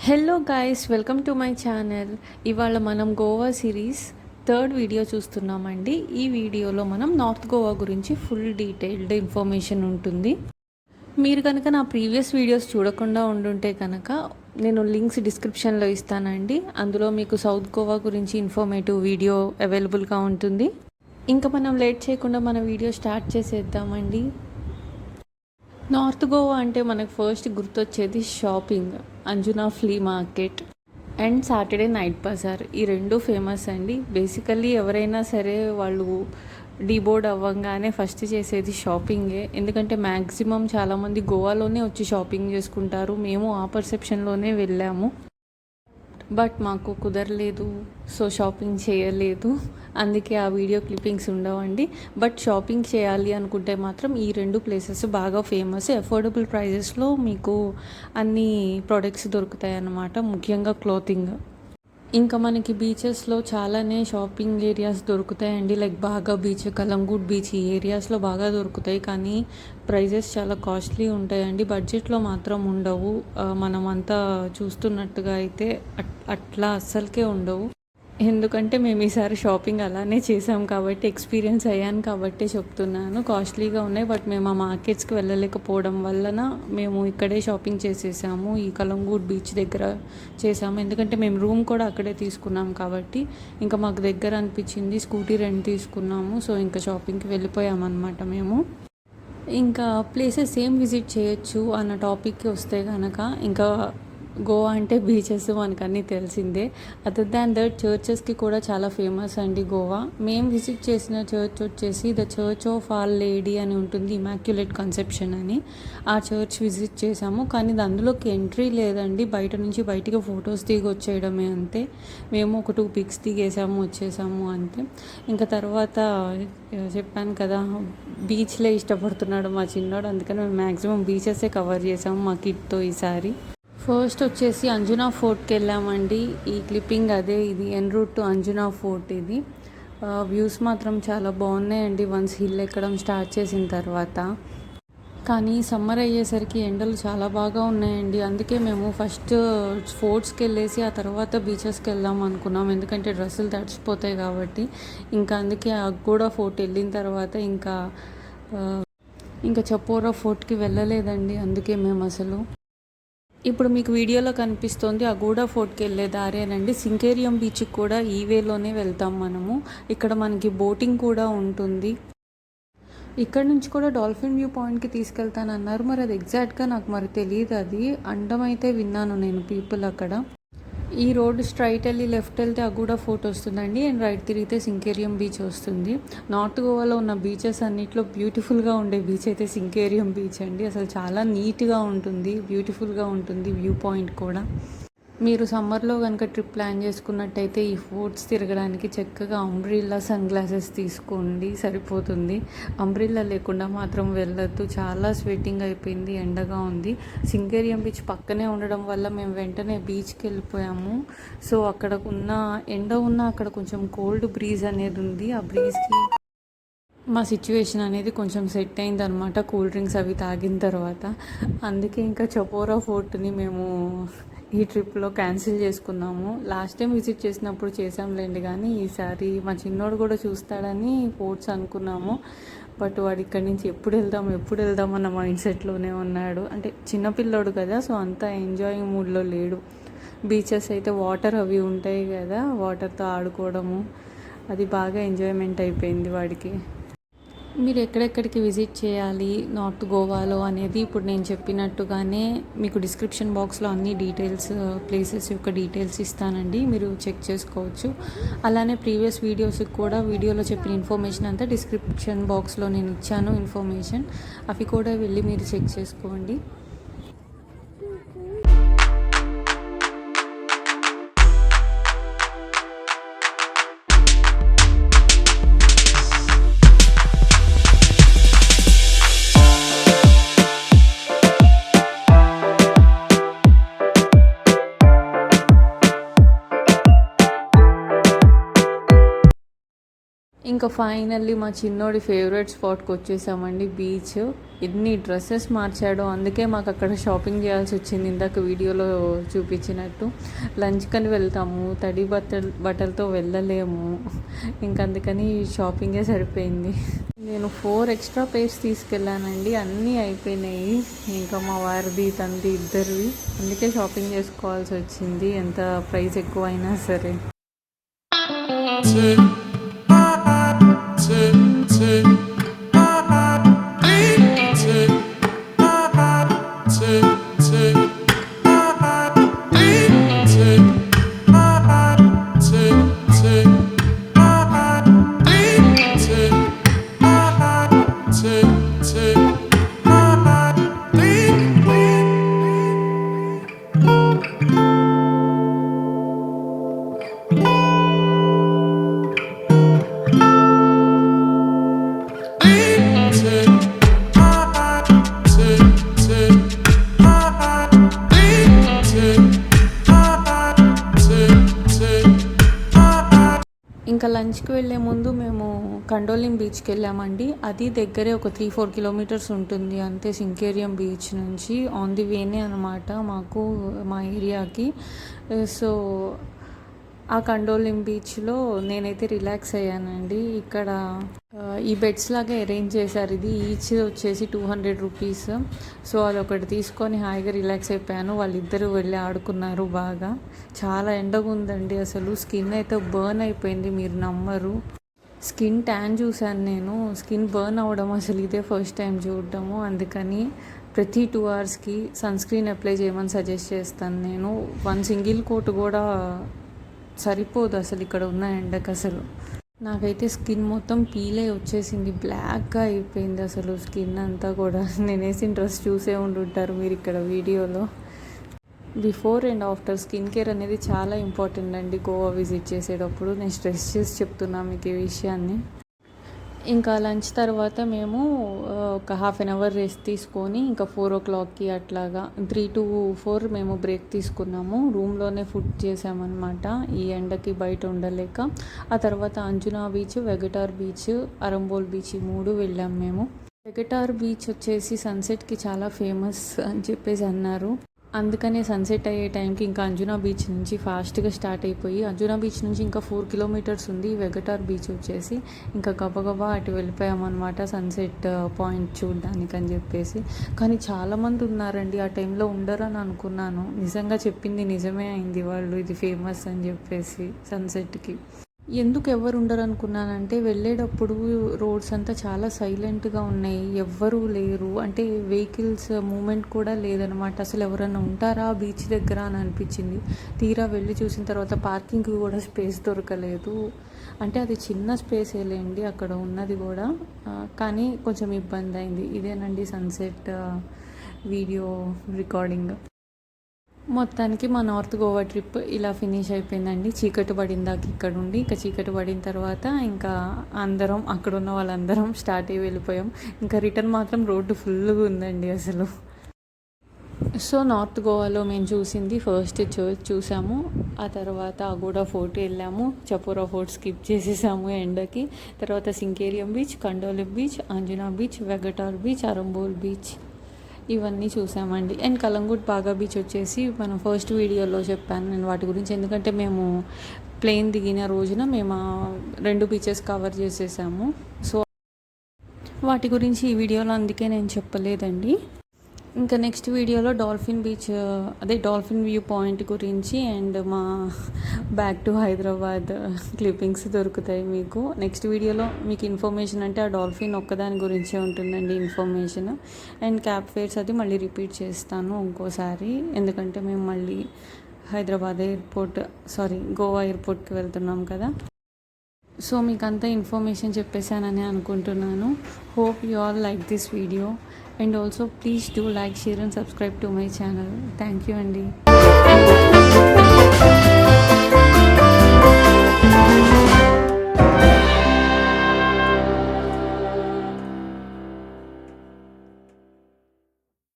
Hello guys, welcome to my channel. ఇవాళ మనం Goa series third video చూస్తున్నామండి. ఈ వీడియోలో మనం నార్త్ గోవా గురించి ఫుల్ డీటెయిల్డ్ ఇన్ఫర్మేషన్ ఉంటుంది. మీరు కనుక నా ప్రీవియస్ వీడియోస్ చూడకుండా ఉండుంటే కనుక నేను లింక్స్ డిస్క్రిప్షన్లో ఇస్తానండి. అందులో మీకు సౌత్ గోవా గురించి ఇన్ఫర్మేటివ్ వీడియో అవైలబుల్గా ఉంటుంది. ఇంకా మనం లేట్ చేయకుండా మన వీడియో స్టార్ట్ చేసేద్దామండి. నార్త్ గోవా అంటే మనకు ఫస్ట్ గుర్తొచ్చేది shopping, Anjuna flea market and Saturday night bazaar. ఈ రెండు ఫేమస్ అండి. బేసికల్లీ ఎవరైనా సరే వాళ్ళు డీబోర్డ్ అవ్వగానే ఫస్ట్ చేసేది షాపింగే. ఎందుకంటే మ్యాక్సిమం చాలామంది గోవాలోనే వచ్చి షాపింగ్ చేసుకుంటారు. మేము ఆ పర్సెప్షన్లోనే వెళ్ళాము. బట్ మాకు కుదరలేదు, సో షాపింగ్ చేయలేదు. అందుకే ఆ వీడియో క్లిప్పింగ్స్ ఉండవండి. బట్ షాపింగ్ చేయాలి అనుకుంటే మాత్రం ఈ రెండు ప్లేసెస్ బాగా ఫేమస్. అఫోర్డబుల్ ప్రైజెస్లో మీకు అన్ని ప్రోడక్ట్స్ దొరుకుతాయి అన్నమాట, ముఖ్యంగా క్లోతింగ్. ఇంకా మనకి బీచెస్లో చాలానే షాపింగ్ ఏరియాస్ దొరుకుతాయండి. లైక్ బాగా బీచ్, కలంగూట్ బీచ్, ఈ ఏరియాస్లో బాగా దొరుకుతాయి. కానీ ప్రైజెస్ చాలా కాస్ట్లీ ఉంటాయండి. బడ్జెట్లో మాత్రం ఉండవు. మనం అంతా చూస్తున్నట్టుగా అయితే అట్లా అస్సలకే ఉండవు. ఎందుకంటే మేము ఈసారి షాపింగ్ అలానే చేసాం కాబట్టి, ఎక్స్పీరియన్స్ అయ్యాను కాబట్టి చెప్తున్నాను. కాస్ట్లీగా ఉన్నాయి. బట్ మేము ఆ మార్కెట్స్కి వెళ్ళలేకపోవడం వలన మేము ఇక్కడే షాపింగ్ చేసేసాము. ఈ కలంగూట్ బీచ్ దగ్గర చేసాము. ఎందుకంటే మేము రూమ్ కూడా అక్కడే తీసుకున్నాం కాబట్టి ఇంకా మాకు దగ్గర అనిపించింది. స్కూటీ రెంట్ తీసుకున్నాము. సో ఇంకా షాపింగ్కి వెళ్ళిపోయామన్నమాట మేము. ఇంకా ప్లేసెస్ ఏం విజిట్ చేయొచ్చు అన్న టాపిక్కి వస్తే కనుక, ఇంకా గోవా అంటే బీచెస్ మనకు అన్నీ తెలిసిందే. అదర్ దాన్ దట్ చర్చెస్కి కూడా చాలా ఫేమస్ అండి గోవా. మేము విజిట్ చేసిన చర్చ్ వచ్చేసి the church of all lady అని ఉంటుంది, ఇమాక్యులేట్ కన్సెప్షన్ అని. ఆ చర్చ్ విజిట్ చేసాము. కానీ అందులోకి ఎంట్రీ లేదండి. బయట నుంచి బయటికి ఫొటోస్ దిగి వచ్చేయడమే అంతే. మేము ఒక 2 పిక్స్ దిగేసాము, వచ్చేసాము అంతే. ఇంకా తర్వాత చెప్పాను కదా, బీచ్లే ఇష్టపడుతున్నాడు మా చిన్నోడు. అందుకని మేము మ్యాక్సిమం బీచెసే కవర్ చేసాము మా కిడ్తో ఈసారి. ఫస్ట్ వచ్చేసి అంజునా ఫోర్ట్కి వెళ్ళామండి. ఈ క్లిప్పింగ్ అదే, ఇది ఎన్ రూట్ టు అంజునా ఫోర్ట్. ఇది వ్యూస్ మాత్రం చాలా బాగున్నాయండి వన్స్ హిల్ ఎక్కడం స్టార్ట్ చేసిన తర్వాత. కానీ సమ్మర్ అయ్యేసరికి ఎండలు చాలా బాగా ఉన్నాయండి. అందుకే మేము ఫస్ట్ ఫోర్ట్స్కి వెళ్ళేసి ఆ తర్వాత బీచెస్కి వెళ్దాం అనుకున్నాం. ఎందుకంటే డ్రెస్సులు తడిచిపోతాయి కాబట్టి. ఇంకా అందుకే అగ్గోడా ఫోర్ట్ వెళ్ళిన తర్వాత ఇంకా చపోరా ఫోర్ట్కి వెళ్ళలేదండి. అందుకే మేము అసలు ఇప్పుడు మీకు వీడియోలో కనిపిస్తుంది అగూడా ఫోర్ట్కి వెళ్ళే దారేనండి. సింకేరియం బీచ్కి కూడా ఈ వేలోనే వెళ్తాం మనము. ఇక్కడ మనకి బోటింగ్ కూడా ఉంటుంది. ఇక్కడ నుంచి కూడా డాల్ఫిన్ వ్యూ పాయింట్కి తీసుకెళ్తానన్నారు. మరి అది ఎగ్జాక్ట్గా నాకు మరి తెలియదు. అది అండమైతే విన్నాను నేను పీపుల్ అక్కడ. ఈ రోడ్ స్ట్రైట్ వెళ్ళి లెఫ్ట్ వెళ్తే అగూడా ఫోర్ట్ వస్తుందండి. అండ్ రైట్ తిరిగితే సింకేరియం బీచ్ వస్తుంది. నార్త్ గోవాలో ఉన్న బీచెస్ అన్నిట్లో బ్యూటిఫుల్గా ఉండే బీచ్ అయితే సింకేరియం బీచ్ అండి. అసలు చాలా నీట్గా ఉంటుంది, బ్యూటిఫుల్గా ఉంటుంది వ్యూ పాయింట్ కూడా. మీరు సమ్మర్లో కనుక ట్రిప్ ప్లాన్ చేసుకున్నట్టయితే ఈ ఫోర్ట్స్ తిరగడానికి చక్కగా అంబ్రిల్లా, సన్ గ్లాసెస్ తీసుకోండి, సరిపోతుంది. అంబ్రిల్లా లేకుండా మాత్రం వెళ్ళొద్దు. చాలా స్వెట్టింగ్ అయిపోయింది, ఎండగా ఉంది. సింగేరియం బీచ్ పక్కనే ఉండడం వల్ల మేము వెంటనే బీచ్కి వెళ్ళిపోయాము. సో అక్కడ ఉన్న ఎండ ఉన్న అక్కడ కొంచెం కోల్డ్ బ్రీజ్ అనేది ఉంది. ఆ బ్రీజ్కి మా సిచ్యువేషన్ అనేది కొంచెం సెట్ అయింది అనమాట, కూల్ డ్రింక్స్ అవి తాగిన తర్వాత. అందుకే ఇంకా చపోరా ఫోర్ట్ని మేము ఈ ట్రిప్లో క్యాన్సిల్ చేసుకున్నాము. లాస్ట్ టైం విజిట్ చేసినప్పుడు చేసాంలేండి, కానీ ఈసారి మా చిన్నోడు కూడా చూస్తాడని ఫోర్ట్స్ అనుకున్నాము. బట్ వాడు ఇక్కడి నుంచి ఎప్పుడు వెళ్దాం అన్న మైండ్ సెట్లోనే ఉన్నాడు. అంటే చిన్నపిల్లోడు కదా, సో అంతా ఎంజాయింగ్ మూడ్లో లేడు. బీచెస్ అయితే వాటర్ అవి ఉంటాయి కదా, వాటర్తో ఆడుకోవడము అది బాగా ఎంజాయ్మెంట్ అయిపోయింది వాడికి. మీరు ఎక్కడెక్కడికి విజిట్ చేయాలి నార్త్ గోవాలో అనేది ఇప్పుడు నేను చెప్పినట్టుగానే మీకు డిస్క్రిప్షన్ బాక్స్లో అన్ని డీటెయిల్స్, ప్లేసెస్ యొక్క డీటెయిల్స్ ఇస్తానండి, మీరు చెక్ చేసుకోవచ్చు. అలానే ప్రీవియస్ వీడియోస్కి కూడా వీడియోలో చెప్పిన ఇన్ఫర్మేషన్ అంతా డిస్క్రిప్షన్ బాక్స్లో నేను ఇచ్చాను ఇన్ఫర్మేషన్. అవి కూడా వెళ్ళి మీరు చెక్ చేసుకోండి. ఇంకా ఫైనల్లీ మా చిన్నోడి ఫేవరెట్ స్పాట్కి వచ్చేసామండి, బీచ్. ఎన్ని డ్రెస్సెస్ మార్చాడో, అందుకే మాకు అక్కడ షాపింగ్ చేయాల్సి వచ్చింది ఇందాక వీడియోలో చూపించినట్టు. లంచ్కని వెళ్తాము, తడి బట్టలతో వెళ్ళలేము, ఇంకా అందుకని షాపింగే సరిపోయింది. నేను 4 ఎక్స్ట్రా పేర్స్ తీసుకెళ్ళానండి, అన్నీ అయిపోయినాయి. ఇంకా మా వారిది తంది ఇద్దరివి, అందుకే షాపింగ్ చేసుకోవాల్సి వచ్చింది ఎంత ప్రైస్ ఎక్కువ అయినా సరే. ఇంకా లంచ్కి వెళ్ళే ముందు మేము కండోలిం బీచ్కి వెళ్ళామండి. అది దగ్గరే ఒక 3-4 కిలోమీటర్స్ ఉంటుంది అంతే సింకేరియం బీచ్ నుంచి. ఆన్ ది వేనే అనమాట మాకు, మా ఏరియాకి. సో ఆ కండోలిం బీచ్లో నేనైతే రిలాక్స్ అయ్యానండి. ఇక్కడ ఈ బెడ్స్ లాగా అరేంజ్ చేశారు, ఇది ఈచ్ వచ్చేసి 200 రూపీస్. సో అదొకటి తీసుకొని హాయిగా రిలాక్స్ అయిపోయాను. వాళ్ళిద్దరూ వెళ్ళి ఆడుకున్నారు బాగా. చాలా ఎండగా ఉందండి, అసలు స్కిన్ అయితే బర్న్ అయిపోయింది, మీరు నమ్మరు. స్కిన్ ట్యాన్ చూశాను నేను, స్కిన్ బర్న్ అవ్వడం అసలు ఇదే ఫస్ట్ టైం చూడటము. అందుకని ప్రతి 2 అవర్స్కి సన్ స్క్రీన్ అప్లై చేయమని సజెస్ట్ చేస్తాను నేను. 1 సింగిల్ కోట్ కూడా సరిపోదు అసలు ఇక్కడ ఉన్న ఎండకు. అసలు నాకైతే స్కిన్ మొత్తం పీలే వచ్చేసింది, బ్లాక్గా అయిపోయింది అసలు స్కిన్ అంతా కూడా. నేను వేసిన డ్రెస్ చూసే ఉండుంటారు మీరు ఇక్కడ వీడియోలో. Before and after skin care అనేది చాలా ఇంపార్టెంట్ అండి గోవా విజిట్ చేసేటప్పుడు. నేను స్ట్రెస్ చేసి చెప్తున్నాను మీకు ఈ విషయాన్ని. ఇంకా లంచ్ తర్వాత మేము ఒక 1/2 అవర్ రెస్ట్ తీసుకొని ఇంకా 4 o'clockకి అట్లాగా 3 to 4 మేము బ్రేక్ తీసుకున్నాము. రూమ్లోనే ఫుడ్ చేసామన్నమాట ఈ ఎండకి బయట ఉండలేక. ఆ తర్వాత Anjuna beach, Vagator beach, Arambol beach ఈ 3 వెళ్ళాం మేము. వెగటార్ బీచ్ వచ్చేసి సన్సెట్కి చాలా ఫేమస్ అని చెప్పేసి అన్నారు. అందుకనే సన్సెట్ అయ్యే టైంకి ఇంకా అంజునా బీచ్ నుంచి ఫాస్ట్గా స్టార్ట్ అయిపోయి, అంజునా బీచ్ నుంచి ఇంకా 4 kilometers ఉంది వెగటార్ బీచ్ వచ్చేసి. ఇంకా గబగబా అటు వెళ్ళిపోయామన్నమాట సన్సెట్ పాయింట్ చూడడానికి అని చెప్పేసి. కానీ చాలామంది ఉన్నారండి, ఆ టైంలో ఉండరని అనుకున్నాను. నిజంగా చెప్పింది నిజమే అయింది వాళ్ళు, ఇది ఫేమస్ అని చెప్పేసి సన్సెట్కి. ఎందుకు ఎవరు ఉండరు అనుకున్నానంటే, వెళ్ళేటప్పుడు రోడ్స్ అంతా చాలా సైలెంట్గా ఉన్నాయి, ఎవ్వరూ లేరు. అంటే వెహికల్స్ మూమెంట్ కూడా లేదనమాట. అసలు ఎవరైనా ఉంటారా బీచ్ దగ్గర అని అనిపించింది. తీరా వెళ్ళి చూసిన తర్వాత పార్కింగ్కి కూడా స్పేస్ దొరకలేదు. అంటే అది చిన్న స్పేస్ లేండి అక్కడ ఉన్నది కూడా, కానీ కొంచెం ఇబ్బంది అయింది. ఇదేనండి సన్సెట్ వీడియో రికార్డింగ్. మొత్తానికి మా నార్త్ గోవా ట్రిప్ ఇలా ఫినిష్ అయిపోయిందండి. చీకటి పడిందాక ఇక్కడ ఉండి, ఇంకా చీకటి పడిన తర్వాత ఇంకా అందరం అక్కడ ఉన్న వాళ్ళందరం స్టార్ట్ అయ్యి వెళ్ళిపోయాం. ఇంకా రిటర్న్ మాత్రం రోడ్డు ఫుల్గా ఉందండి అసలు. సో నార్త్ గోవాలో మేము చూసింది ఫస్ట్ చర్చ్ చూసాము, ఆ తర్వాత అగోడా ఫోర్ట్ వెళ్ళాము, చపోరా ఫోర్ట్ స్కిప్ చేసేసాము ఎండకి. తర్వాత Sinquerim beach, Candolim beach, Anjuna beach, Vagator beach, Arambol beach ఇవన్నీ చూసామండి. అండ్ కలంగుట్ బాగా బీచ్ వచ్చేసి మనం ఫస్ట్ వీడియోలో చెప్పాను నేను వాటి గురించి. ఎందుకంటే మేము ప్లేన్ దిగిన రోజున మేము 2 బీచెస్ కవర్ చేసేసాము. సో వాటి గురించి ఈ వీడియోలో అందుకే నేను చెప్పలేదండి. ఇంకా నెక్స్ట్ వీడియోలో డాల్ఫిన్ బీచ్, అదే డాల్ఫిన్ వ్యూ పాయింట్ గురించి అండ్ మా బ్యాక్ టు హైదరాబాద్ క్లిప్పింగ్స్ దొరుకుతాయి మీకు. నెక్స్ట్ వీడియోలో మీకు ఇన్ఫర్మేషన్ అంటే ఆ డాల్ఫిన్ ఒక్కదాని గురించే ఉంటుందండి ఇన్ఫర్మేషన్. అండ్ క్యాబ్ ఫేర్స్ అది మళ్ళీ రిపీట్ చేస్తాను ఇంకోసారి, ఎందుకంటే మేము మళ్ళీ హైదరాబాద్ ఎయిర్పోర్ట్ గోవా ఎయిర్పోర్ట్కి వెళ్తున్నాం కదా. సో మీకు అంతా ఇన్ఫర్మేషన్ చెప్పేశానని అనుకుంటున్నాను. Hope you all like this video. And also please do like, share and subscribe to my channel. Thank you, Andy.